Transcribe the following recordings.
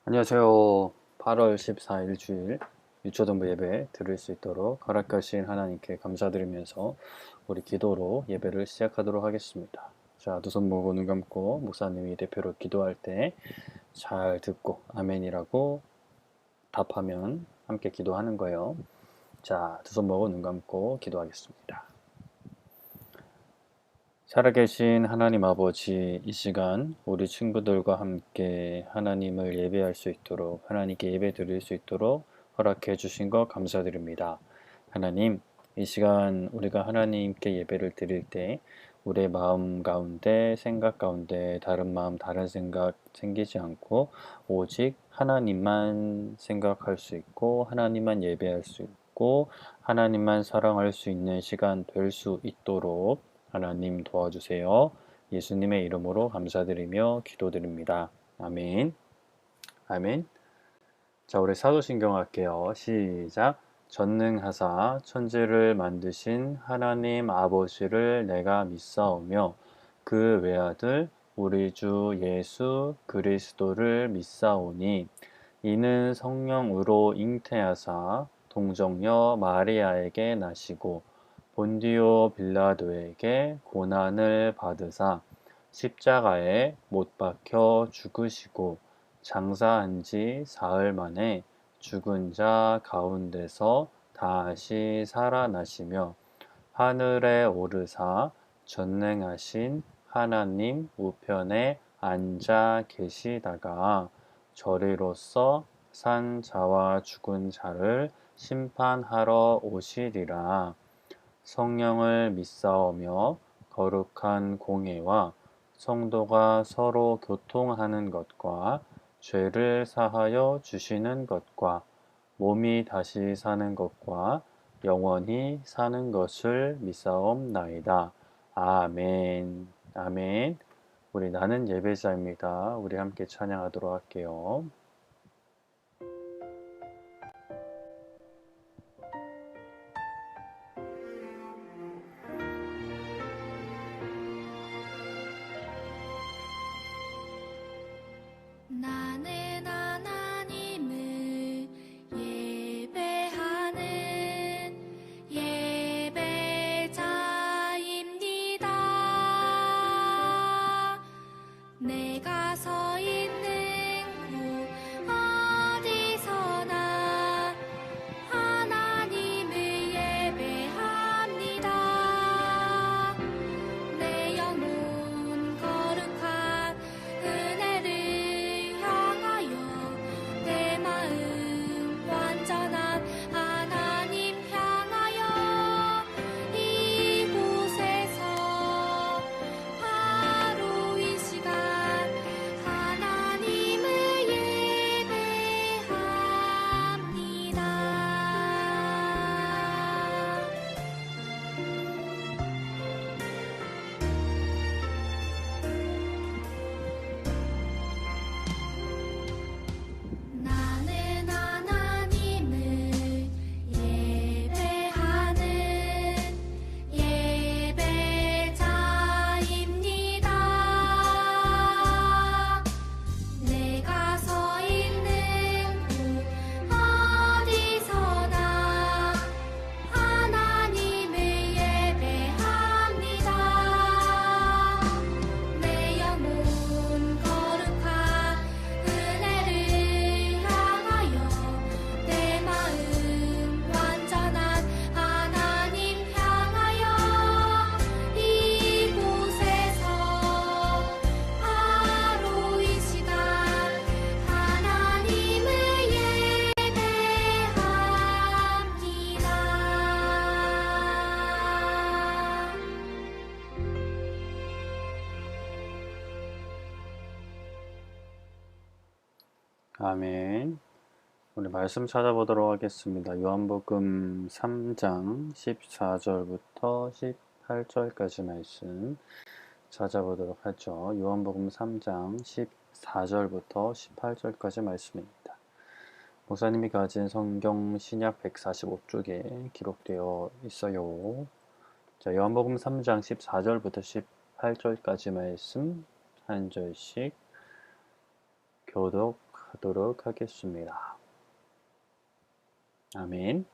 안녕하세요. 8월 14일 주일 유초등부 예배 드릴 수 있도록 허락하신 하나님께 감사드리면서 우리 기도로 예배를 시작하도록 하겠습니다. 자, 두 손 모으고 눈 감고 목사님이 대표로 기도할 때 잘 듣고 아멘이라고 답하면 함께 기도하는 거예요. 자, 두 손 모으고 눈 감고 기도하겠습니다. 살아계신 하나님 아버지, 이 시간 우리 친구들과 함께 하나님을 예배할 수 있도록, 하나님께 예배 드릴 수 있도록 허락해 주신 것 감사드립니다. 하나님, 이 시간 우리가 하나님께 예배를 드릴 때 우리의 마음 가운데, 생각 가운데 다른 마음, 다른 생각 생기지 않고 오직 하나님만 생각할 수 있고 하나님만 예배할 수 있고 하나님만 사랑할 수 있는 시간 될 수 있도록 하나님 도와주세요. 예수님의 이름으로 감사드리며 기도드립니다. 아멘. 아멘. 자, 우리 사도신경 할게요. 시작. 전능하사 천지를 만드신 하나님 아버지를 내가 믿사오며 그 외아들 우리 주 예수 그리스도를 믿사오니 이는 성령으로 잉태하사 동정녀 마리아에게 나시고 본디오 빌라도에게 고난을 받으사 십자가에 못 박혀 죽으시고 장사한 지 사흘 만에 죽은 자 가운데서 다시 살아나시며 하늘에 오르사 전능하신 하나님 우편에 앉아 계시다가 저리로서 산 자와 죽은 자를 심판하러 오시리라. 성령을 믿사오며 거룩한 공예와 성도가 서로 교통하는 것과 죄를 사하여 주시는 것과 몸이 다시 사는 것과 영원히 사는 것을 믿사옵나이다. 아멘. 아멘. 우리 나는 예배자입니다. 우리 함께 찬양하도록 할게요. 나는 하나님을 예배하는 예배자입니다. 내가 서 있는 곳 어디서나 하나님을 예배합니다. 내 영혼 거룩한 은혜를 향하여 내 마음 완전한 하나님 향하여 이곳에서 바로 이 시간 하나님을 예배합니다. 나는 하나님을 예배하는 예배자입니다. 내가 서 있는 곳 어디서나 하나님을 예배합니다. 내 영혼 거룩한 은혜를 향하여 내 마음 완전한 하나님 향하여 이곳에서 바로 이 시간 하나님을 예배합니다. 아멘. 우리 말씀 찾아보도록 하겠습니다. 요한복음 3장 14절부터 18절까지 말씀 찾아보도록 하죠. 요한복음 3장 14절부터 18절까지 말씀입니다. 목사님이 가진 성경 신약 145쪽에 기록되어 있어요. 자, 요한복음 3장 14절부터 18절까지 말씀 한 절씩 교독 하도록 하겠습니다. 아멘.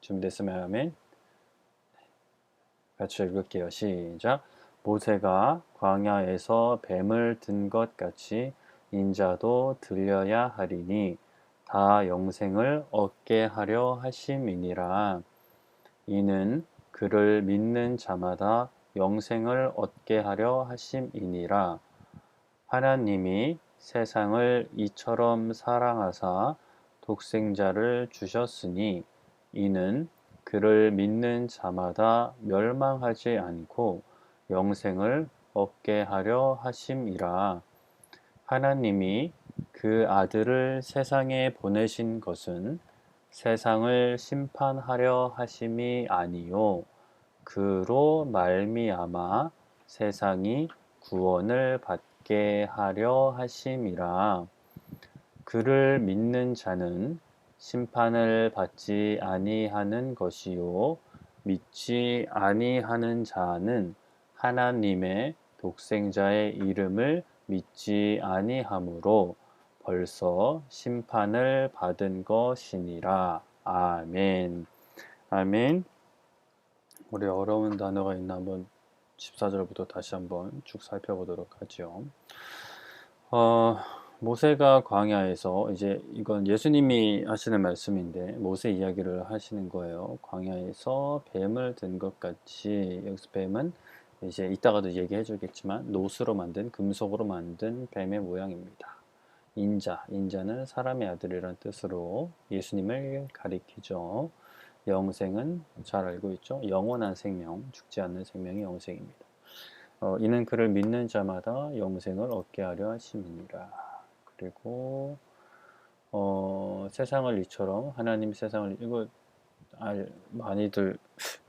준비됐으면 아멘. 같이 읽을게요. 시작. 모세가 광야에서 뱀을 든 것 같이 인자도 들려야 하리니 다 영생을 얻게 하려 하심이니라. 이는 그를 믿는 자마다 영생을 얻게 하려 하심이니라. 하나님이 세상을 이처럼 사랑하사 독생자를 주셨으니 이는 그를 믿는 자마다 멸망하지 않고 영생을 얻게 하려 하심이라. 하나님이 그 아들을 세상에 보내신 것은 세상을 심판하려 하심이 아니요 그로 말미암아 세상이 구원을 받게 하려 하심이라. 그를 믿는 자는 심판을 받지 아니하는 것이요 믿지 아니하는 자는 하나님의 독생자의 이름을 믿지 아니하므로 벌써 심판을 받은 것이니라. 아멘. 아멘. 우리 어려운 단어가 있나 한번 14절부터 다시 한번 쭉 살펴보도록 하죠. 모세가 광야에서, 이제 이건 예수님이 하시는 말씀인데 모세 이야기를 하시는 거예요. 광야에서 뱀을 든 것 같이, 여기서 뱀은 이제 이따가도 얘기해 주겠지만 노스로 만든, 금속으로 만든 뱀의 모양입니다. 인자는 사람의 아들이란 뜻으로 예수님을 가리키죠. 영생은 잘 알고 있죠. 영원한 생명, 죽지 않는 생명이 영생입니다. 이는 그를 믿는 자마다 영생을 얻게 하려 하심이니라. 그리고 세상을 이처럼, 하나님 세상을, 이거 많이들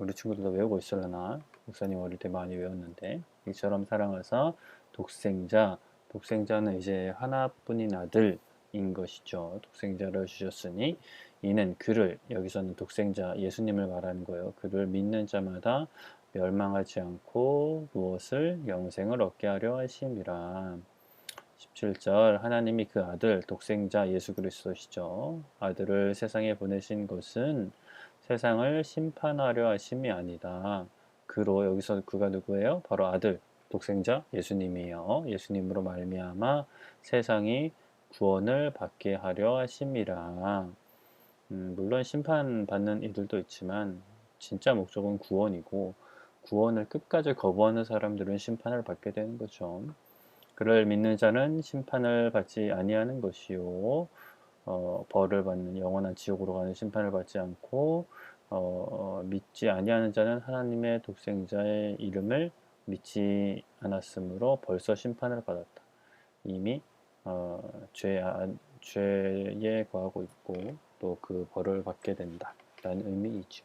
우리 친구들도 외우고 있으려나, 목사님 어릴 때 많이 외웠는데, 이처럼 사랑하사 독생자는 이제 하나뿐인 아들인 것이죠. 독생자를 주셨으니 이는 그를, 여기서는 독생자 예수님을 말하는 거예요. 그를 믿는 자마다 멸망하지 않고 무엇을, 영생을 얻게 하려 하심이라. 17절, 하나님이 그 아들 독생자 예수 그리스도시죠. 아들을 세상에 보내신 것은 세상을 심판하려 하심이 아니다. 그로, 여기서 그가 누구예요? 바로 아들 독생자 예수님이요. 예수님으로 말미암아 세상이 구원을 받게 하려 하심이라. 물론 심판받는 이들도 있지만 진짜 목적은 구원이고, 구원을 끝까지 거부하는 사람들은 심판을 받게 되는 거죠. 그를 믿는 자는 심판을 받지 아니하는 것이요 벌을 받는 영원한 지옥으로 가는 심판을 받지 않고, 믿지 아니하는 자는 하나님의 독생자의 이름을 믿지 않았으므로 벌써 심판을 받았다. 이미 죄에 거하고 있고 또 그 벌을 받게 된다 라는 의미이죠.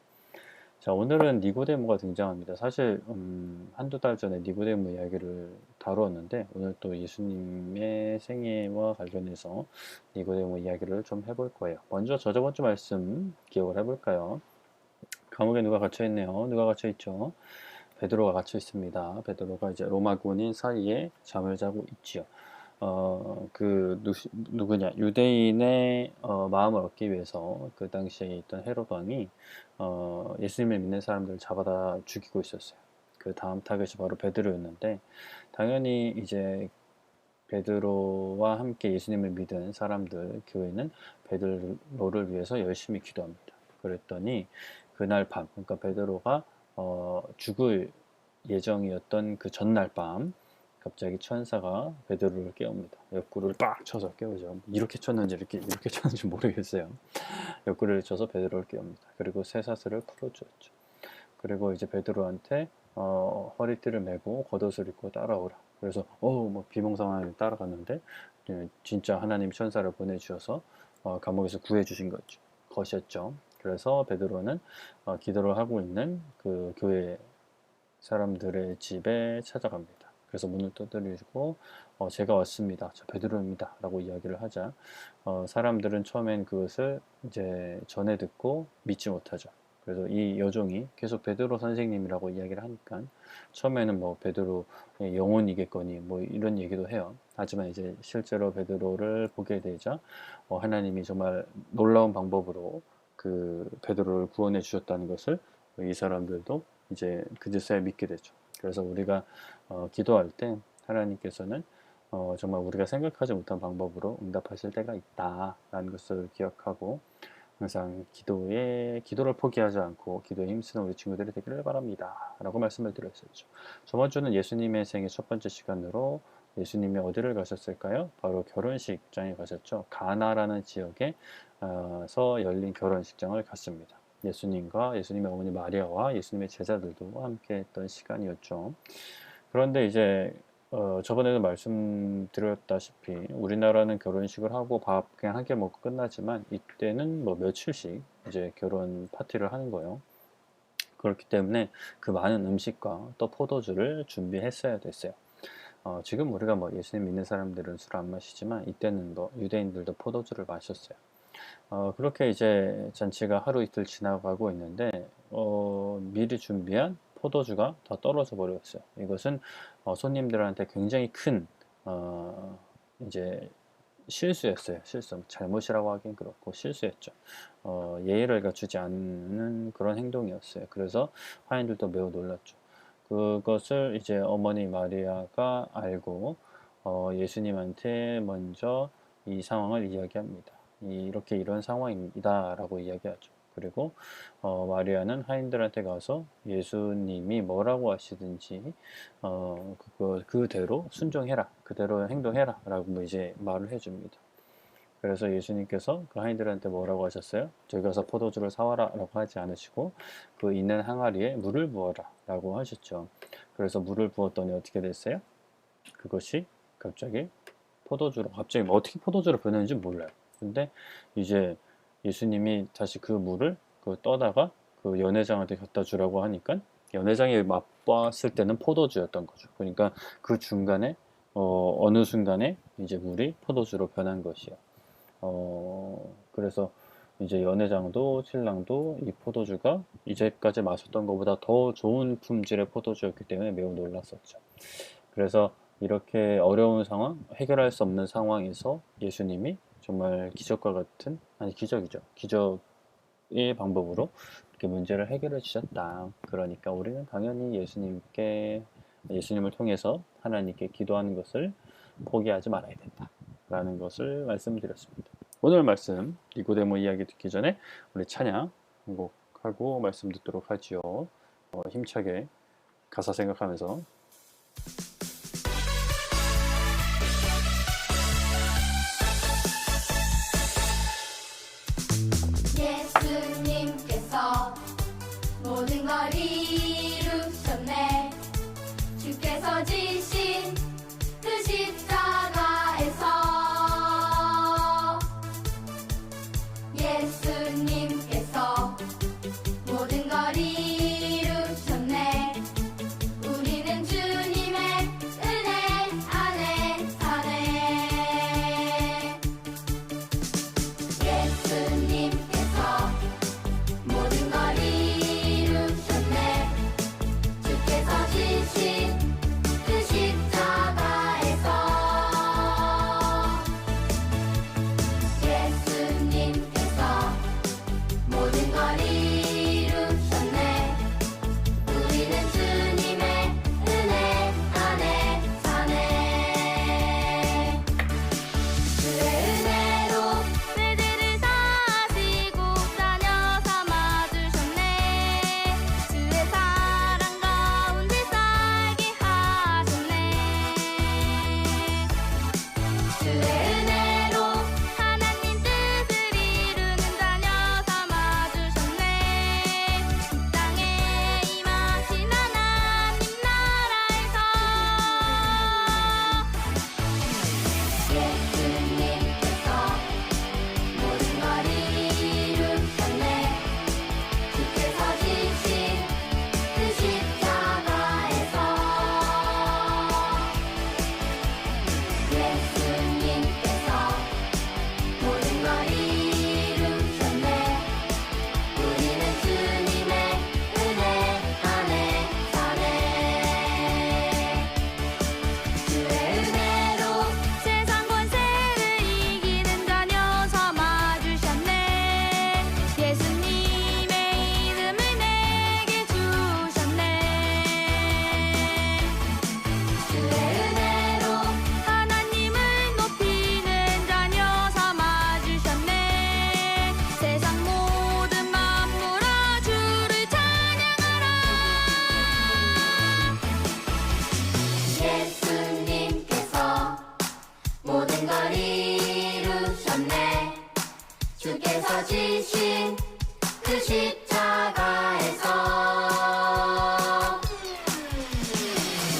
자, 오늘은 니고데모가 등장합니다. 사실 한두 달 전에 니고데모 이야기를 다루었는데 오늘 또 예수님의 생애와 관련해서 니고데모 이야기를 좀 해볼 거예요. 먼저 저번 주 말씀 기억을 해볼까요? 감옥에 누가 갇혀 있네요. 누가 갇혀 있죠? 베드로가 갇혀 있습니다. 베드로가 이제 로마 군인 사이에 잠을 자고 있지요. 누구냐, 유대인의 마음을 얻기 위해서 그 당시에 있던 헤롯 왕이 예수님을 믿는 사람들을 잡아다 죽이고 있었어요. 그 다음 타겟이 바로 베드로였는데, 당연히 이제 베드로와 함께 예수님을 믿은 사람들, 교회는 베드로를 위해서 열심히 기도합니다. 그랬더니 그날 밤, 그러니까 베드로가 죽을 예정이었던 그 전날 밤, 갑자기 천사가 베드로를 깨웁니다. 옆구리를 빡 쳐서 깨우죠. 이렇게 쳤는지 이렇게 쳤는지 모르겠어요. 옆구리를 쳐서 베드로를 깨웁니다. 그리고 쇠사슬을 풀어주었죠. 그리고 이제 베드로한테 허리띠를 메고 겉옷을 입고 따라오라. 그래서 비몽사몽하게 따라갔는데 진짜 하나님 천사를 보내주셔서 감옥에서 구해주신 것이었죠. 그래서 베드로는 기도를 하고 있는 그 교회 사람들의 집에 찾아갑니다. 그래서 문을 두드리고 제가 왔습니다. 저 베드로입니다. 라고 이야기를 하자 사람들은 처음엔 그것을 이제 전해 듣고 믿지 못하죠. 그래서 이 여종이 계속 베드로 선생님이라고 이야기를 하니까 처음에는 뭐 베드로의 영혼이겠거니 뭐 이런 얘기도 해요. 하지만 이제 실제로 베드로를 보게 되자 하나님이 정말 놀라운 방법으로 그 베드로를 구원해 주셨다는 것을 이 사람들도 이제 그제서야 믿게 되죠. 그래서 우리가 기도할 때 하나님께서는 정말 우리가 생각하지 못한 방법으로 응답하실 때가 있다라는 것을 기억하고 항상 기도를 포기하지 않고 기도에 힘쓰는 우리 친구들이 되기를 바랍니다. 라고 말씀을 드렸었죠. 저번 주는 예수님의 생애 첫 번째 시간으로 예수님이 어디를 가셨을까요? 바로 결혼식장에 가셨죠. 가나라는 지역에서 열린 결혼식장을 갔습니다. 예수님과 예수님의 어머니 마리아와 예수님의 제자들도 함께 했던 시간이었죠. 그런데 이제 저번에도 말씀드렸다시피 우리나라는 결혼식을 하고 밥 그냥 한 끼 먹고 끝나지만 이때는 뭐 며칠씩 이제 결혼 파티를 하는 거예요. 그렇기 때문에 그 많은 음식과 또 포도주를 준비했어야 됐어요. 지금 우리가 뭐 예수님 믿는 사람들은 술 안 마시지만 이때는 뭐 유대인들도 포도주를 마셨어요. 그렇게 이제 잔치가 하루 이틀 지나가고 있는데 미리 준비한 포도주가 다 떨어져 버렸어요. 이것은 손님들한테 굉장히 큰 이제 실수였어요. 실수, 잘못이라고 하긴 그렇고 실수였죠. 예의를 갖추지 않는 그런 행동이었어요. 그래서 화인들도 매우 놀랐죠. 그것을 이제 어머니 마리아가 알고 예수님한테 먼저 이 상황을 이야기합니다. 이렇게 이런 상황입니다 라고 이야기하죠. 그리고 마리아는 하인들한테 가서 예수님이 뭐라고 하시든지 그대로 순종해라, 그대로 행동해라 라고 이제 말을 해줍니다. 그래서 예수님께서 그 하인들한테 뭐라고 하셨어요? 저기 가서 포도주를 사와라 라고 하지 않으시고 그 있는 항아리에 물을 부어라 라고 하셨죠. 그래서 물을 부었더니 어떻게 됐어요? 그것이 갑자기 포도주로, 갑자기 어떻게 포도주로 변했는지 몰라요. 근데 이제 예수님이 다시 그 물을 떠다가 그 연회장한테 갖다 주라고 하니까 연회장이 맛봤을 때는 포도주였던 거죠. 그러니까 그 중간에 어느 순간에 이제 물이 포도주로 변한 것이요. 그래서 이제 연회장도 신랑도 이 포도주가 이제까지 마셨던 것보다 더 좋은 품질의 포도주였기 때문에 매우 놀랐었죠. 그래서 이렇게 어려운 상황, 해결할 수 없는 상황에서 예수님이 정말 기적과 같은, 아니 기적이죠. 기적의 방법으로 이렇게 문제를 해결해 주셨다. 그러니까 우리는 당연히 예수님을 통해서 하나님께 기도하는 것을 포기하지 말아야 된다. 라는 것을 말씀드렸습니다. 오늘 말씀, 니고데모 이야기 듣기 전에 우리 찬양 한 곡 하고 말씀 듣도록 하지요. 힘차게 가사 생각하면서 예수님께서 모든 걸 이루셨네. 주께서 지신 그 십자가에서 예수님께서 모든 걸 이루셨네. 우리는 주님의 지신 그 십자가에서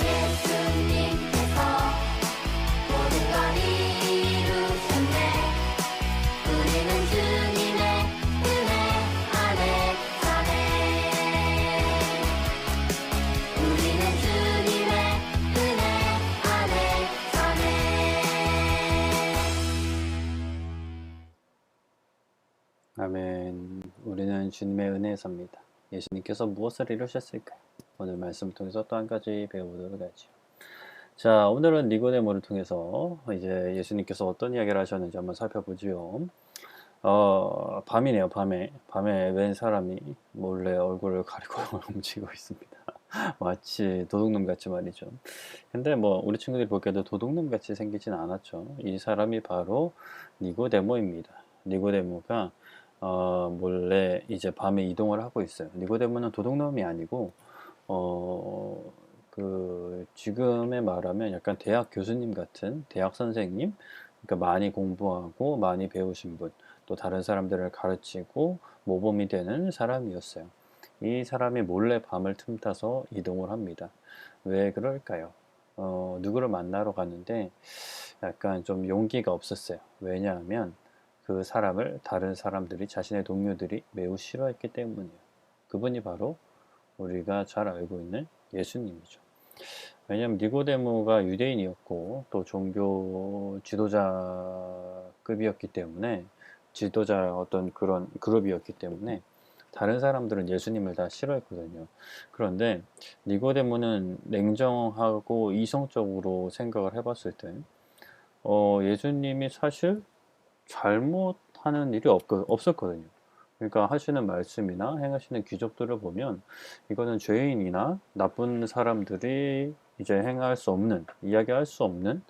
예수님께서 모든 걸 이루셨네. 우리는 주님의 은혜 안에 사네. 우리는 주님의 은혜 안에 사네. 아멘. 우리는 주님의 은혜에 삽니다. 예수님께서 무엇을 이루셨을까요? 오늘 말씀을 통해서 또 한 가지 배워보도록 하죠. 자, 오늘은 니고데모를 통해서 이제 예수님께서 어떤 이야기를 하셨는지 한번 살펴보지요. 밤이네요, 밤에. 밤에 웬 사람이 몰래 얼굴을 가리고 움직이고 있습니다. 마치 도둑놈 같이 말이죠. 근데 뭐, 우리 친구들이 보기에도 도둑놈 같이 생기진 않았죠. 이 사람이 바로 니고데모입니다. 니고데모가 몰래 이제 밤에 이동을 하고 있어요. 니고데모는 도둑놈이 아니고, 지금에 말하면 약간 대학 교수님 같은 대학 선생님, 그러니까 많이 공부하고 많이 배우신 분, 또 다른 사람들을 가르치고 모범이 되는 사람이었어요. 이 사람이 몰래 밤을 틈타서 이동을 합니다. 왜 그럴까요? 누구를 만나러 가는데 약간 좀 용기가 없었어요. 왜냐하면 그 사람을 다른 사람들이, 자신의 동료들이 매우 싫어했기 때문이에요. 그분이 바로 우리가 잘 알고 있는 예수님이죠. 왜냐하면 니고데모가 유대인이었고 또 종교 지도자급이었기 때문에, 지도자 어떤 그런 그룹이었기 때문에 다른 사람들은 예수님을 다 싫어했거든요. 그런데 니고데모는 냉정하고 이성적으로 생각을 해봤을 때 예수님이 사실 잘못하는 일이 없었거든요. 그러니까 하시는 말씀이나 행하시는 기적들을 보면 이거는 죄인이나 나쁜 사람들이 이제 행할 수 없는, 이야기할 수 없는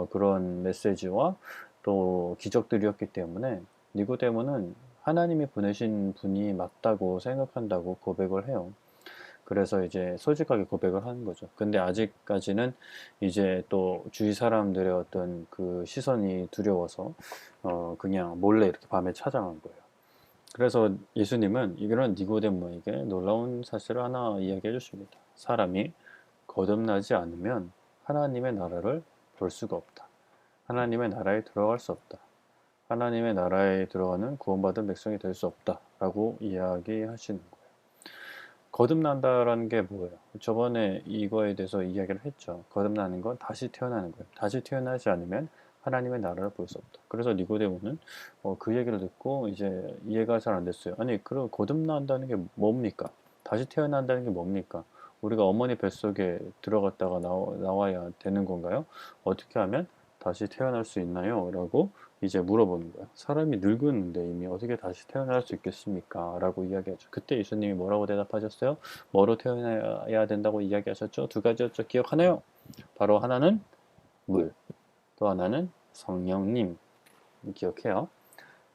그런 메시지와 또 기적들이었기 때문에 니고데모는 하나님이 보내신 분이 맞다고 생각한다고 고백을 해요. 그래서 이제 솔직하게 고백을 하는 거죠. 근데 아직까지는 이제 또 주위 사람들의 어떤 그 시선이 두려워서 그냥 몰래 이렇게 밤에 찾아간 거예요. 그래서 예수님은 이런 니고데모에게 놀라운 사실을 하나 이야기해 주십니다. 사람이 거듭나지 않으면 하나님의 나라를 볼 수가 없다. 하나님의 나라에 들어갈 수 없다. 하나님의 나라에 들어가는 구원받은 백성이 될 수 없다. 라고 이야기하시는 거예요. 거듭난다라는 게 뭐예요? 저번에 이거에 대해서 이야기를 했죠. 거듭나는 건 다시 태어나는 거예요. 다시 태어나지 않으면 하나님의 나라를 볼 수 없다. 그래서 니고데모는 그 얘기를 듣고 이제 이해가 잘 안 됐어요. 아니, 그럼 거듭난다는 게 뭡니까? 다시 태어난다는 게 뭡니까? 우리가 어머니 뱃속에 들어갔다가 나와야 되는 건가요? 어떻게 하면 다시 태어날 수 있나요? 라고 이제 물어보는 거예요. 사람이 늙었는데 이미 어떻게 다시 태어날 수 있겠습니까? 라고 이야기하죠. 그때 예수님이 뭐라고 대답하셨어요? 뭐로 태어나야 된다고 이야기하셨죠? 두 가지였죠. 기억하나요? 바로 하나는 물, 또 하나는 성령님. 기억해요.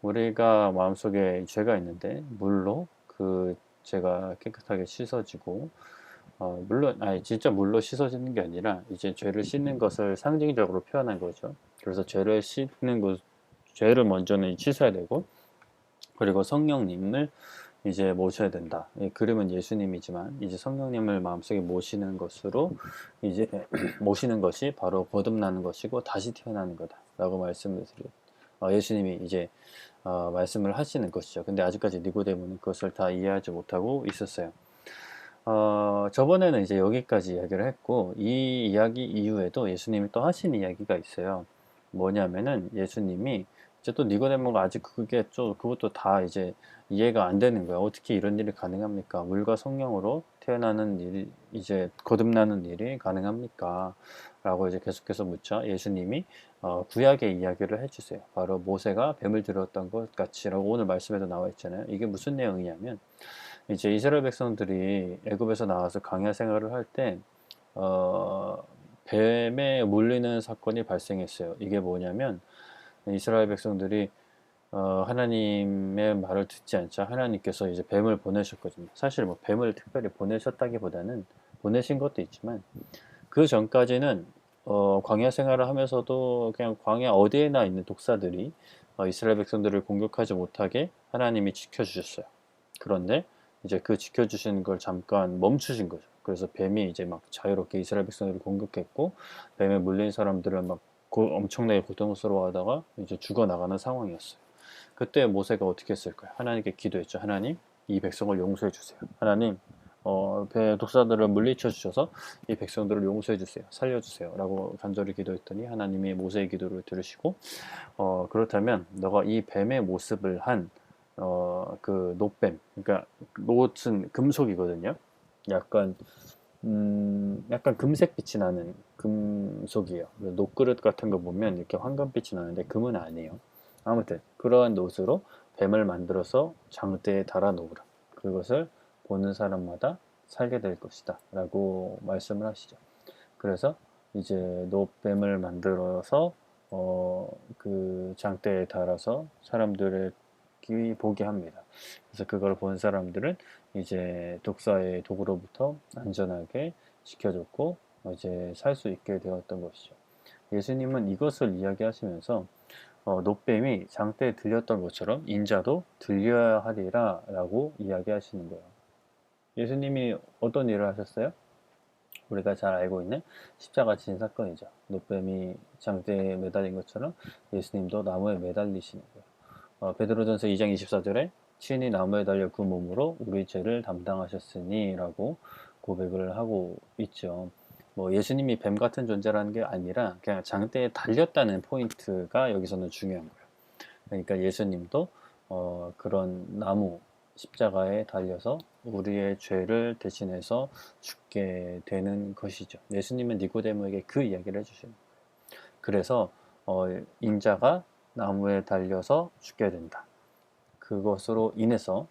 우리가 마음속에 죄가 있는데 물로 그 죄가 깨끗하게 씻어지고, 물론 진짜 물로 씻어지는 게 아니라 이제 죄를 씻는 것을 상징적으로 표현한 거죠. 그래서 죄를 먼저는 씻어야 되고, 그리고 성령님을 이제 모셔야 된다. 그림은 예수님이지만 이제 성령님을 마음속에 모시는 것으로 이제 모시는 것이 바로 거듭나는 것이고 다시 태어나는 거다라고 말씀을 드려요. 예수님이 이제 말씀을 하시는 것이죠. 근데 아직까지 니고데모는 그것을 다 이해하지 못하고 있었어요. 저번에는 이제 여기까지 이야기를 했고, 이 이야기 이후에도 예수님이 또 하신 이야기가 있어요. 뭐냐면은 예수님이 이제 또 니고데모가 아직 그것도 다 이제 이해가 안 되는 거야. 어떻게 이런 일이 가능합니까? 물과 성령으로 태어나는 일이, 이제 거듭나는 일이 가능합니까? 라고 이제 계속해서 묻자 예수님이 구약의 이야기를 해주세요. 바로 모세가 뱀을 들었던 것 같이라고 오늘 말씀에도 나와 있잖아요. 이게 무슨 내용이냐면, 이제 이스라엘 백성들이 애굽에서 나와서 광야 생활을 할 때 뱀에 물리는 사건이 발생했어요. 이게 뭐냐면 이스라엘 백성들이 하나님의 말을 듣지 않자 하나님께서 이제 뱀을 보내셨거든요. 사실 뭐 뱀을 특별히 보내셨다기보다는 보내신 것도 있지만 그 전까지는 광야 생활을 하면서도 그냥 광야 어디에나 있는 독사들이 이스라엘 백성들을 공격하지 못하게 하나님이 지켜주셨어요. 그런데 이제 그 지켜주신 걸 잠깐 멈추신 거죠. 그래서 뱀이 이제 막 자유롭게 이스라엘 백성들을 공격했고, 뱀에 물린 사람들은 막 엄청나게 고통스러워하다가 이제 죽어나가는 상황이었어요. 그때 모세가 어떻게 했을까요? 하나님께 기도했죠. 하나님, 이 백성을 용서해 주세요. 하나님, 배 독사들을 물리쳐 주셔서 이 백성들을 용서해 주세요. 살려 주세요. 라고 간절히 기도했더니 하나님이 모세의 기도를 들으시고, 그렇다면 너가 이 뱀의 모습을 한 그 놋뱀, 그러니까 놋은 금속이거든요. 약간 약간 금색 빛이 나는 금속이에요. 녹그릇 같은 거 보면 이렇게 황금빛이 나는데 금은 아니에요. 아무튼 그러한 놋으로 뱀을 만들어서 장대에 달아 놓으라. 그것을 보는 사람마다 살게 될 것이다. 라고 말씀을 하시죠. 그래서 이제 놋뱀을 만들어서 그 장대에 달아서 사람들의 귀 보게 합니다. 그래서 그걸 본 사람들은 이제 독사의 독으로부터 안전하게 지켜줬고 이제 살 수 있게 되었던 것이죠. 예수님은 이것을 이야기하시면서 놋뱀이 장대에 들렸던 것처럼 인자도 들려야 하리라 라고 이야기하시는 거예요. 예수님이 어떤 일을 하셨어요? 우리가 잘 알고 있는 십자가 진 사건이죠. 놋뱀이 장대에 매달린 것처럼 예수님도 나무에 매달리시는 거예요. 베드로전서 2장 24절에 친히 나무에 달려 그 몸으로 우리 죄를 담당하셨으니 라고 고백을 하고 있죠. 뭐 예수님이 뱀 같은 존재라는 게 아니라 그냥 장대에 달렸다는 포인트가 여기서는 중요한 거예요. 그러니까 예수님도 그런 나무 십자가에 달려서 우리의 죄를 대신해서 죽게 되는 것이죠. 예수님은 니고데모에게 그 이야기를 해주시는 거예요. 그래서 인자가 나무에 달려서 죽게 된다. 그것으로 인해서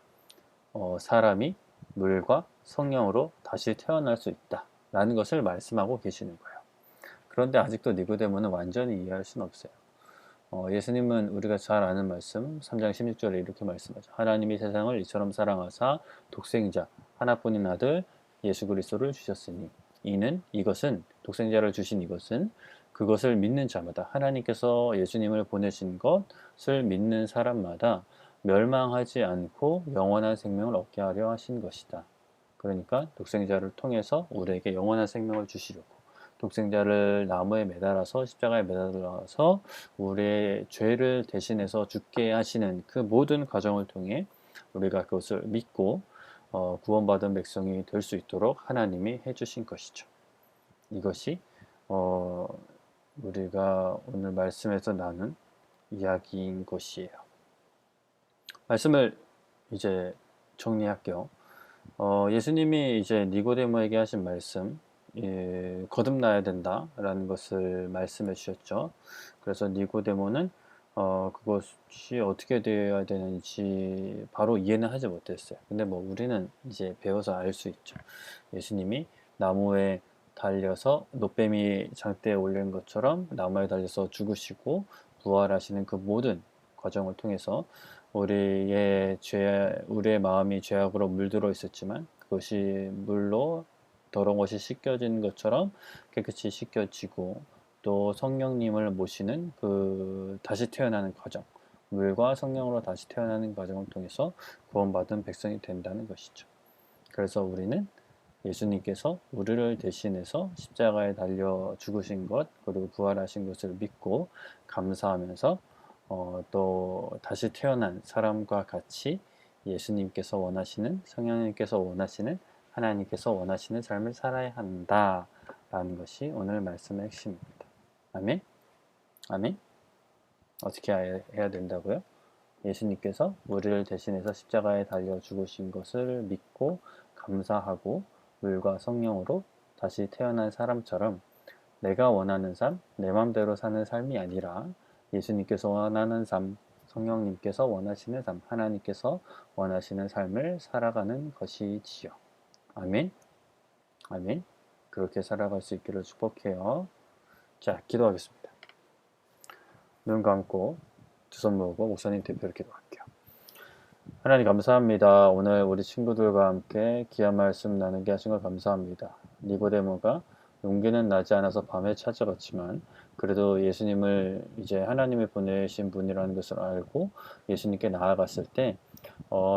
사람이 물과 성령으로 다시 태어날 수 있다. 라는 것을 말씀하고 계시는 거예요. 그런데 아직도 니고데모는 완전히 이해할 수는 없어요. 예수님은 우리가 잘 아는 말씀 3장 16절에 이렇게 말씀하죠. 하나님이 세상을 이처럼 사랑하사 독생자 하나뿐인 아들 예수 그리스도를 주셨으니 이것은 독생자를 주신 이것은 그것을 믿는 자마다 하나님께서 예수님을 보내신 것을 믿는 사람마다 멸망하지 않고 영원한 생명을 얻게 하려 하신 것이다. 그러니까 독생자를 통해서 우리에게 영원한 생명을 주시려고 독생자를 나무에 매달아서 십자가에 매달아서 우리의 죄를 대신해서 죽게 하시는 그 모든 과정을 통해 우리가 그것을 믿고 구원받은 백성이 될 수 있도록 하나님이 해주신 것이죠. 이것이 우리가 오늘 말씀에서 나눈 이야기인 것이에요. 말씀을 이제 정리할게요. 예수님이 이제 니고데모에게 하신 말씀, 거듭나야 된다라는 것을 말씀해 주셨죠. 그래서 니고데모는 그것이 어떻게 되어야 되는지 바로 이해는 하지 못했어요. 근데 뭐 우리는 이제 배워서 알 수 있죠. 예수님이 나무에 달려서 놋뱀이 장대에 올린 것처럼 나무에 달려서 죽으시고 부활하시는 그 모든 과정을 통해서 우리의 마음이 죄악으로 물들어 있었지만 그것이 물로 더러운 것이 씻겨진 것처럼 깨끗이 씻겨지고 또 성령님을 모시는 그 다시 태어나는 과정, 물과 성령으로 다시 태어나는 과정을 통해서 구원받은 백성이 된다는 것이죠. 그래서 우리는 예수님께서 우리를 대신해서 십자가에 달려 죽으신 것, 그리고 부활하신 것을 믿고 감사하면서 또 다시 태어난 사람과 같이 예수님께서 원하시는, 성령님께서 원하시는, 하나님께서 원하시는 삶을 살아야 한다라는 것이 오늘 말씀의 핵심입니다. 아멘? 아멘? 어떻게 해야 된다고요? 예수님께서 우리를 대신해서 십자가에 달려 죽으신 것을 믿고 감사하고 물과 성령으로 다시 태어난 사람처럼 내가 원하는 삶, 내 맘대로 사는 삶이 아니라 예수님께서 원하는 삶, 성령님께서 원하시는 삶, 하나님께서 원하시는 삶을 살아가는 것이지요. 아멘. 아멘. 그렇게 살아갈 수 있기를 축복해요. 자, 기도하겠습니다. 눈 감고 두 손 모으고 목사님 대표로 기도할게요. 하나님 감사합니다. 오늘 우리 친구들과 함께 귀한 말씀 나누게 하신 걸 감사합니다. 니고데모가 용기는 나지 않아서 밤에 찾아갔지만 그래도 예수님을 이제 하나님이 보내신 분이라는 것을 알고 예수님께 나아갔을 때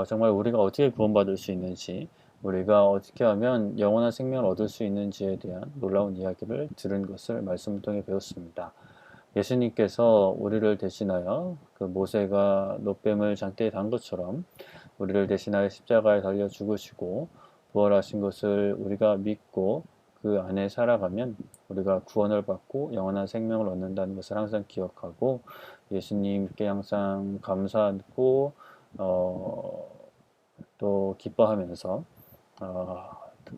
정말 우리가 어떻게 구원받을 수 있는지, 우리가 어떻게 하면 영원한 생명을 얻을 수 있는지에 대한 놀라운 이야기를 들은 것을 말씀을 통해 배웠습니다. 예수님께서 우리를 대신하여 그 모세가 노뱀을 장대에 단 것처럼 우리를 대신하여 십자가에 달려 죽으시고 부활하신 것을 우리가 믿고 그 안에 살아가면 우리가 구원을 받고 영원한 생명을 얻는다는 것을 항상 기억하고 예수님께 항상 감사하고 또 기뻐하면서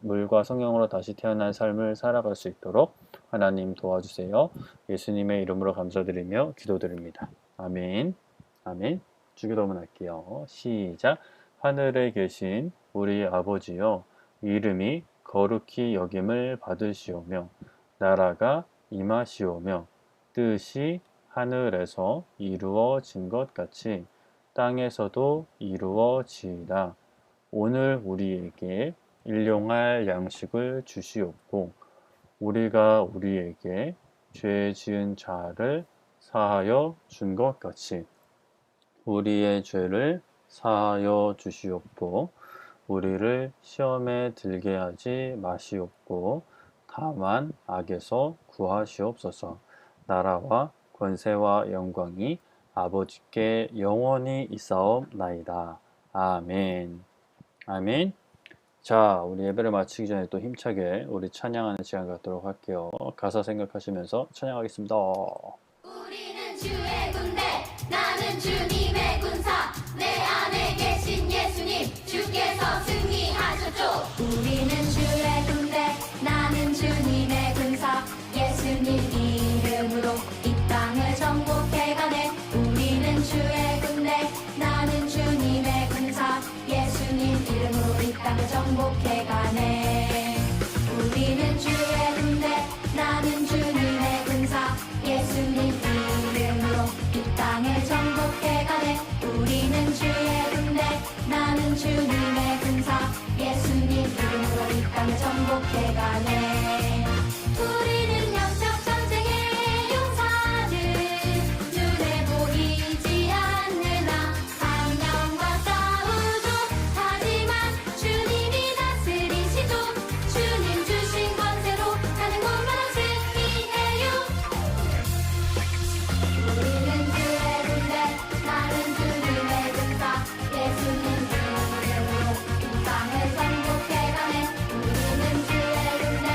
물과 성령으로 다시 태어난 삶을 살아갈 수 있도록 하나님 도와주세요. 예수님의 이름으로 감사드리며 기도드립니다. 아멘. 아멘. 주기도문 할게요. 시작. 하늘에 계신 우리 아버지여, 이름이 거룩히 여김을 받으시오며 나라가 임하시오며 뜻이 하늘에서 이루어진 것 같이 땅에서도 이루어지이다. 오늘 우리에게 일용할 양식을 주시옵고 우리가 우리에게 죄 지은 자를 사하여 준 것 같이 우리의 죄를 사하여 주시옵고 우리를 시험에 들게 하지 마시옵고 다만 악에서 구하시옵소서. 나라와 권세와 영광이 아버지께 영원히 있사옵나이다. 아멘. 아멘. 자, 우리 예배를 마치기 전에 또 힘차게 우리 찬양하는 시간 갖도록 할게요. 가사 생각하시면서 찬양하겠습니다. 우리는 주의 군대, 나는 주님의 군사. 내 안에 계신 예수님, 주께서 승리하셨죠. 우리는 주의 군대, 나는 주님의 군사. 예수님 이름으로 이 땅을 정복해가네. 우리는 주의 군대, 나는 주님의 군사. 예수님 이름으로 이 땅을 정복해가네. 우리는 주의 군대, 나는 주님의 군사. 예수님 이름으로 이 땅을 정복해가네. 우리는 주의 군대, 나는 주님의 군사. 예수님 이름으로 이 땅을 정복해가네. 우리는 영적 전쟁의 용사들, 눈에 보이지 않느나 강령과 싸우죠. 하지만 주님이 다스리시죠. 주님 주신 권세로 가는 곳마다 승리해요. 우리는 주의 군대, 나는 주님의 군사. 예수님 이름으로 이 땅을 정복해가네. 우리는 주의 군대,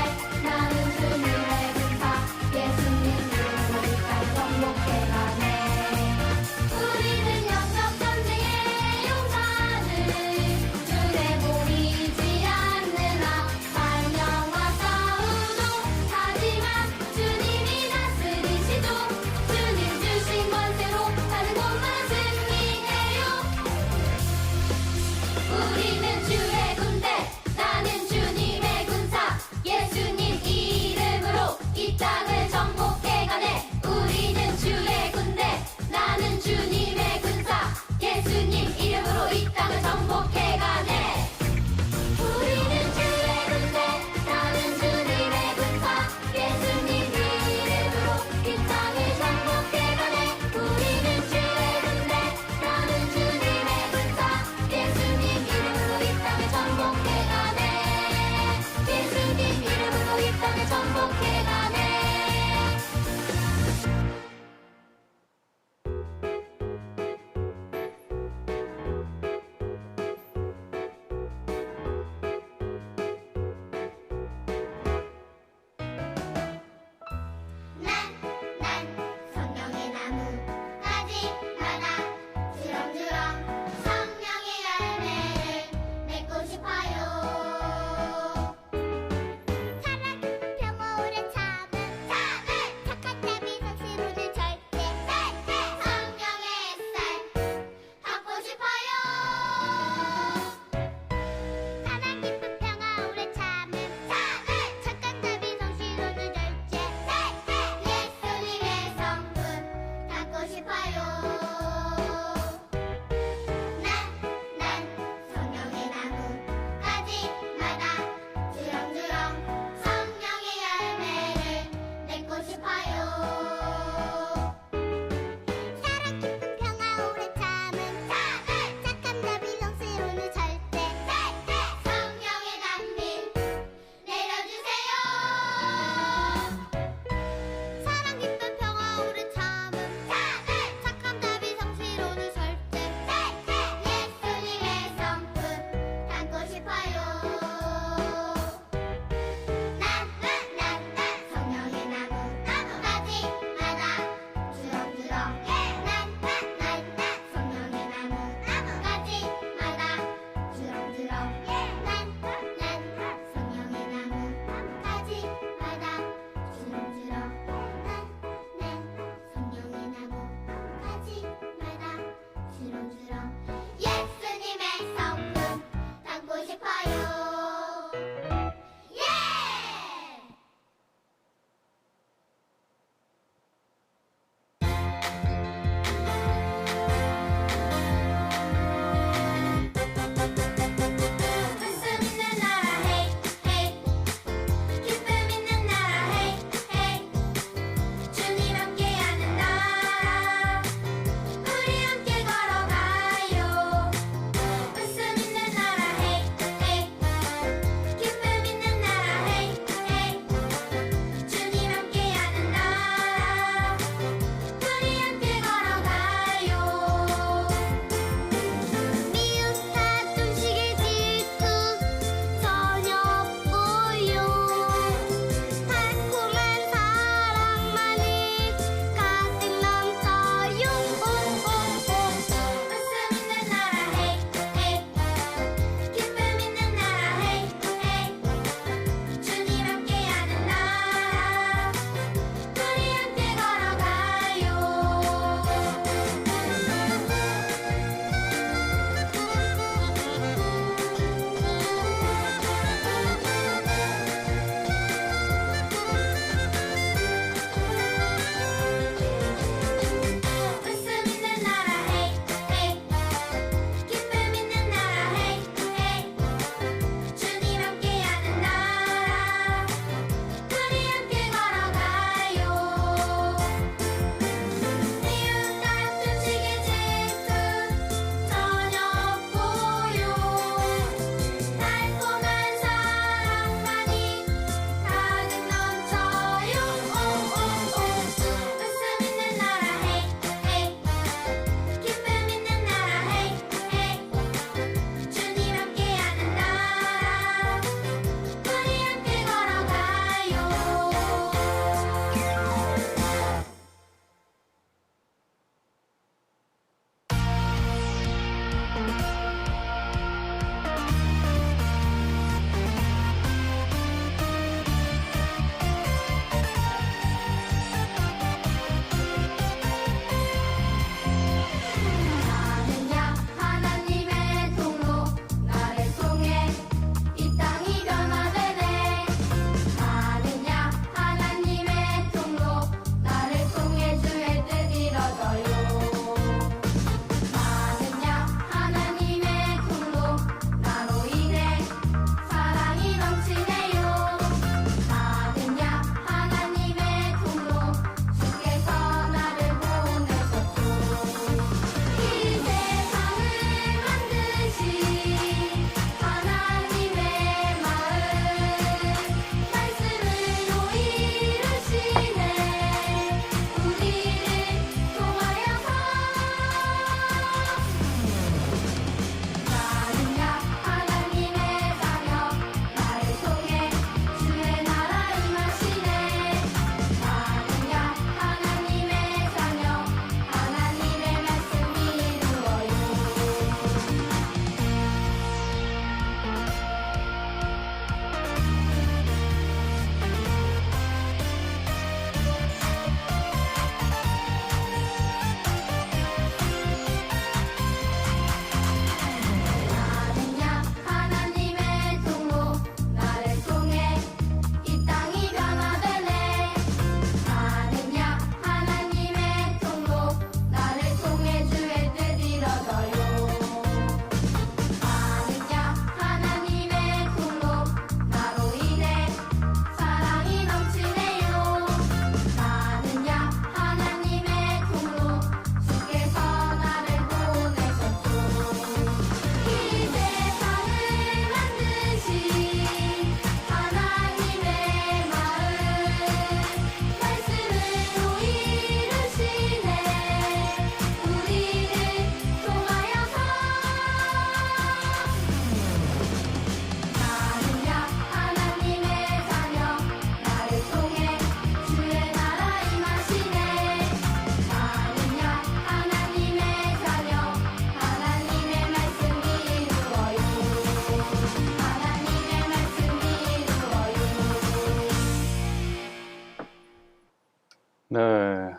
네,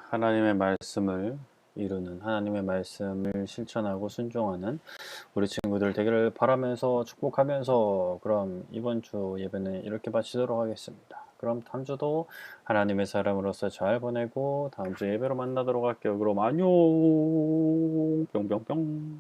하나님의 말씀을 이루는, 하나님의 말씀을 실천하고 순종하는 우리 친구들 되기를 바라면서 축복하면서 그럼 이번 주 예배는 이렇게 마치도록 하겠습니다. 그럼 다음 주도 하나님의 사람으로서 잘 보내고 다음 주 예배로 만나도록 할게요. 그럼 안녕 뿅뿅뿅.